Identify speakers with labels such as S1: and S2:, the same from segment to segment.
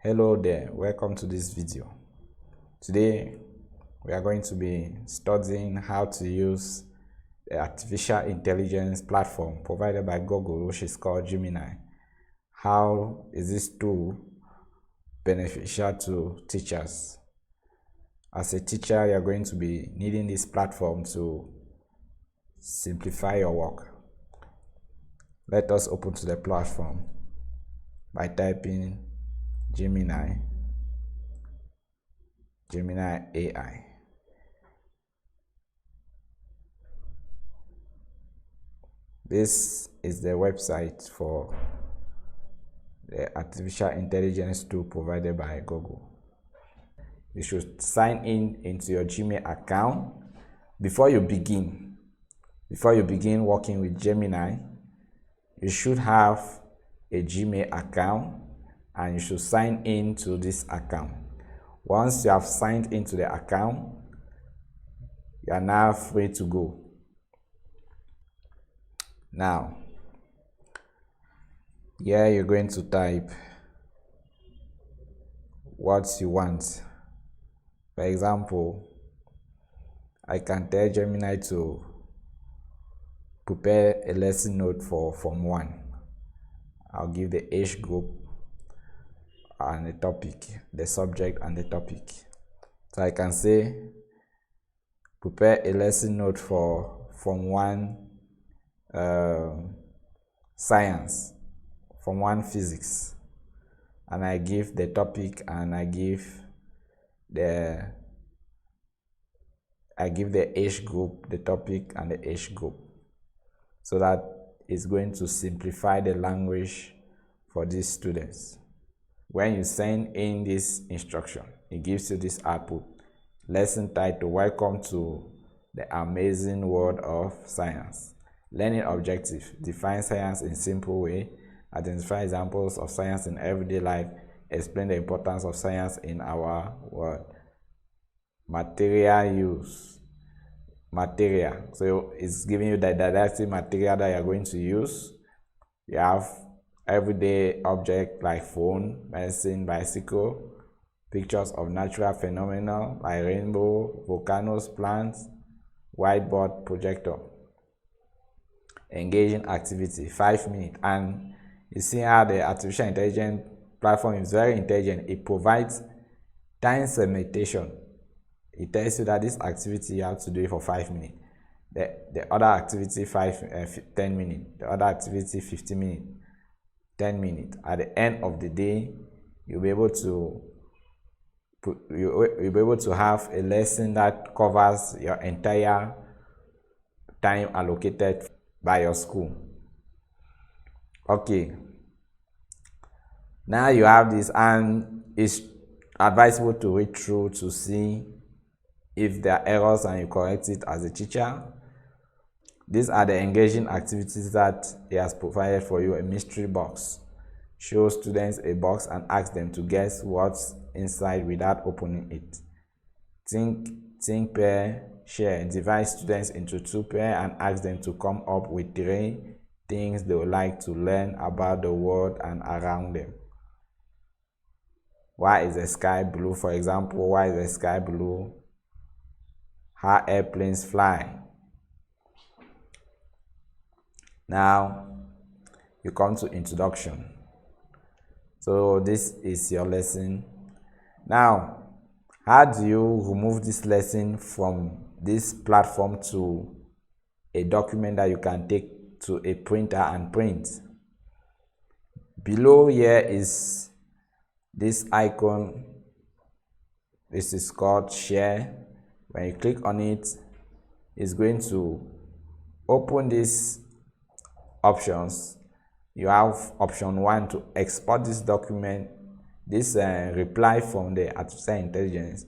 S1: Hello there, welcome to this video. Today we are going to be studying how to use the artificial intelligence platform provided by Google, which is called Gemini. How is this tool beneficial to teachers? As a teacher, you are going to be needing this platform to simplify your work. Let us open to the platform by typing Gemini AI. This is the website for the artificial intelligence tool provided by Google. You should sign in into your Gmail account before you begin working with Gemini. You should have a Gmail account and you should sign in to this account. Once you have signed into the account, you are now free to go. Now, here you're going to type what you want. For example, I can tell Gemini to prepare a lesson note for Form 1. I'll give the age group and the topic, the subject and the topic. So I can say prepare a lesson note for Form 1 science, Form 1 physics, and I give the topic and I give the age group, the topic and the age group, so that it's going to simplify the language for these students. When you send in this instruction, it gives you this output. Lesson title: Welcome to the amazing world of science. Learning objective: define science in simple way, identify examples of science in everyday life, explain the importance of science in our world. Material use: material, so it's giving you the didactic material that you're going to use. You have everyday object like phone, medicine, bicycle, pictures of natural phenomena like rainbow, volcanoes, plants, whiteboard, projector. Engaging activity: 5 minutes. And you see how the artificial intelligence platform is very intelligent. It provides time segmentation. It tells you that this activity you have to do it for 5 minutes, the other activity 10 minutes, the other activity 15 minutes, 10 minutes. At the end of the day, you'll be able to have a lesson that covers your entire time allocated by your school. Okay, now you have this, and it's advisable to read through to see if there are errors and you correct it as a teacher. These are the engaging activities that he has provided for you. A mystery box: show students a box and ask them to guess what's inside without opening it. Think, pair, share: divide students into 2 pairs and ask them to come up with 3 things they would like to learn about the world and around them. Why is the sky blue? For example, why is the sky blue? How airplanes fly. Now you come to introduction. So this is your lesson. Now, how do you remove this lesson from this platform to a document that you can take to a printer and print? Below here is this icon. This is called share. When you click on it, it's going to open these options. You have option 1 to export this document, this reply from the artificial intelligence.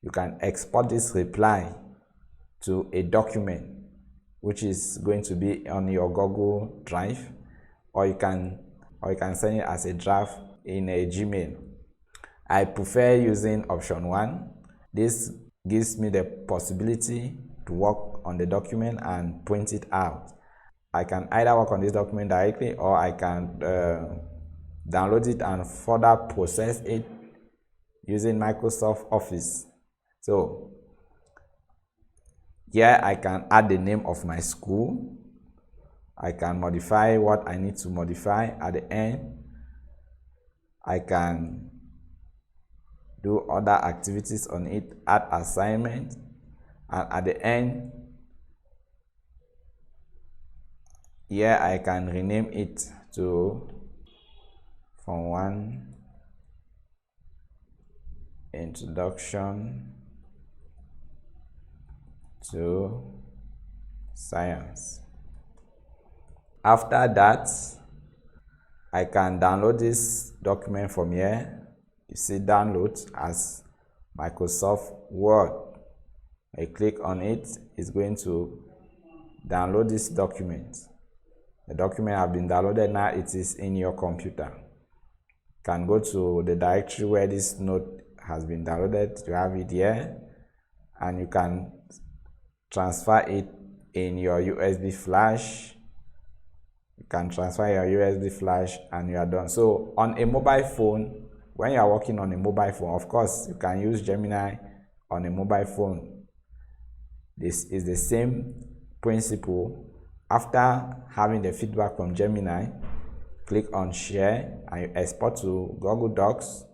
S1: You can export this reply to a document which is going to be on your Google Drive, or you can send it as a draft in a Gmail. I prefer using option 1. This gives me the possibility to work on the document and print it out. I can either work on this document directly, or I can download it and further process it using Microsoft Office. So here I can add the name of my school. I can modify what I need to modify at the end. I can do other activities on it, add assignment, and at the end, here I can rename it to from one introduction to science. After that, I can download this document from here. You see download as Microsoft Word. I click on it, it's going to download this document. The document has been downloaded, now it is in your computer. You can go to the directory where this note has been downloaded, you have it here, and you can transfer it in your USB flash. You can transfer your USB flash and you are done. So on a mobile phone, when you are working on a mobile phone, of course you can use Gemini on a mobile phone. This is the same principle. After having the feedback from Gemini, click on share and you export to Google Docs.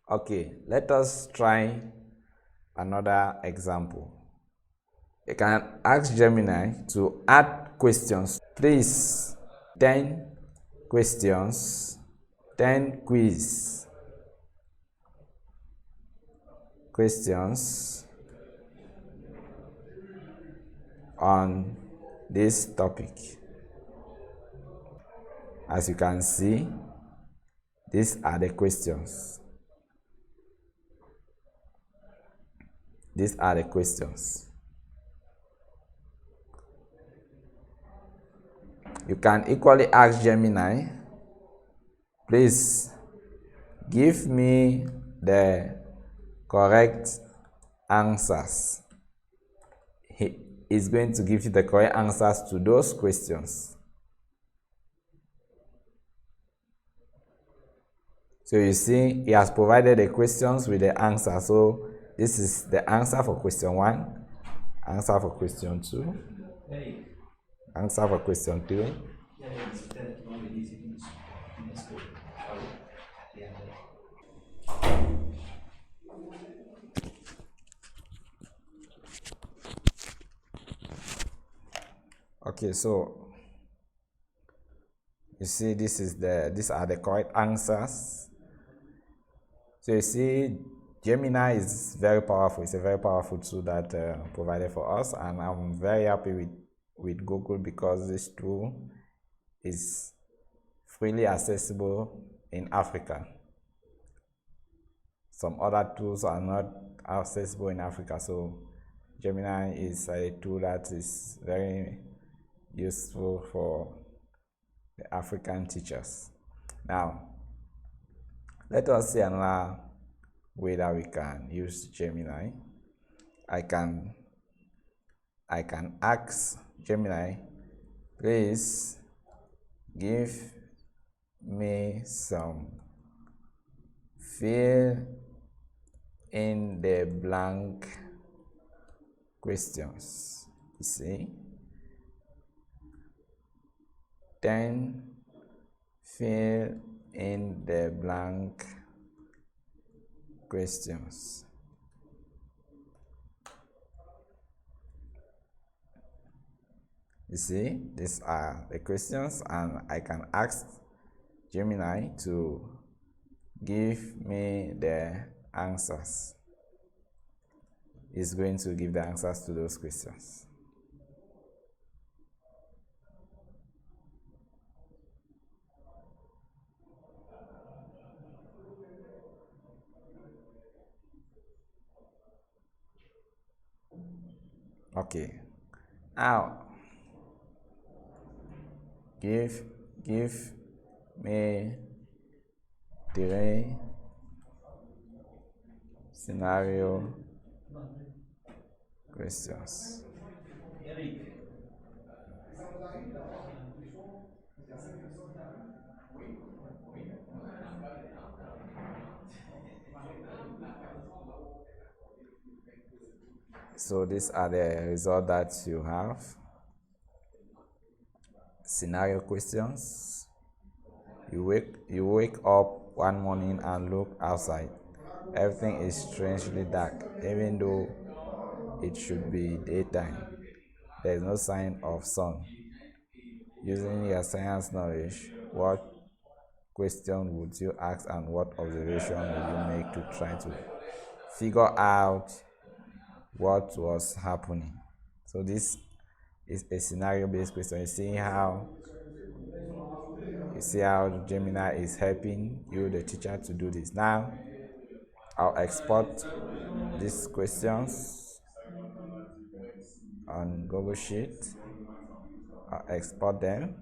S1: Okay, let us try another example. You can ask Gemini to add questions. Please, 10 questions, 10 questions on this topic. As you can see, these are the questions. These are the questions. You can equally ask Gemini, please give me the correct answers. He is going to give you the correct answers to those questions. So you see, he has provided the questions with the answer. So this is the answer for question 1, answer for question 2, answer for question 3. Okay, so you see these are the correct answers. So you see, Gemini is very powerful. It's a very powerful tool that provided for us, and I'm very happy with Google because this tool is freely accessible in Africa. Some other tools are not accessible in Africa, so Gemini is a tool that is very useful for the African teachers. Now, let us see another way that we can use Gemini. I can ask Gemini, please give me some fill in the blank questions. You see, 10 fill in the blank questions. You see, these are the questions, and I can ask Gemini to give me the answers. It's going to give the answers to those questions. Okay, now give me 3 scenario questions. So these are the results that you have. Scenario questions. You wake up one morning and look outside. Everything is strangely dark, even though it should be daytime. There is no sign of sun. Using your science knowledge, what question would you ask and what observation would you make to try to figure out what was happening? So this is a scenario-based question. You see how Gemini is helping you, the teacher, to do this. Now, I'll export these questions on Google Sheet. I'll export them.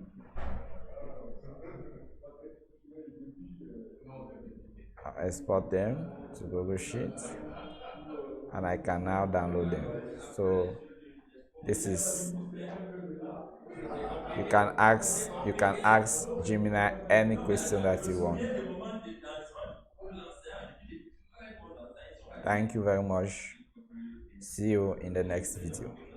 S1: I'll export them to Google Sheet, and I can now download them. So this is you can ask Gemini any question that you want. Thank you very much. See you in the next video.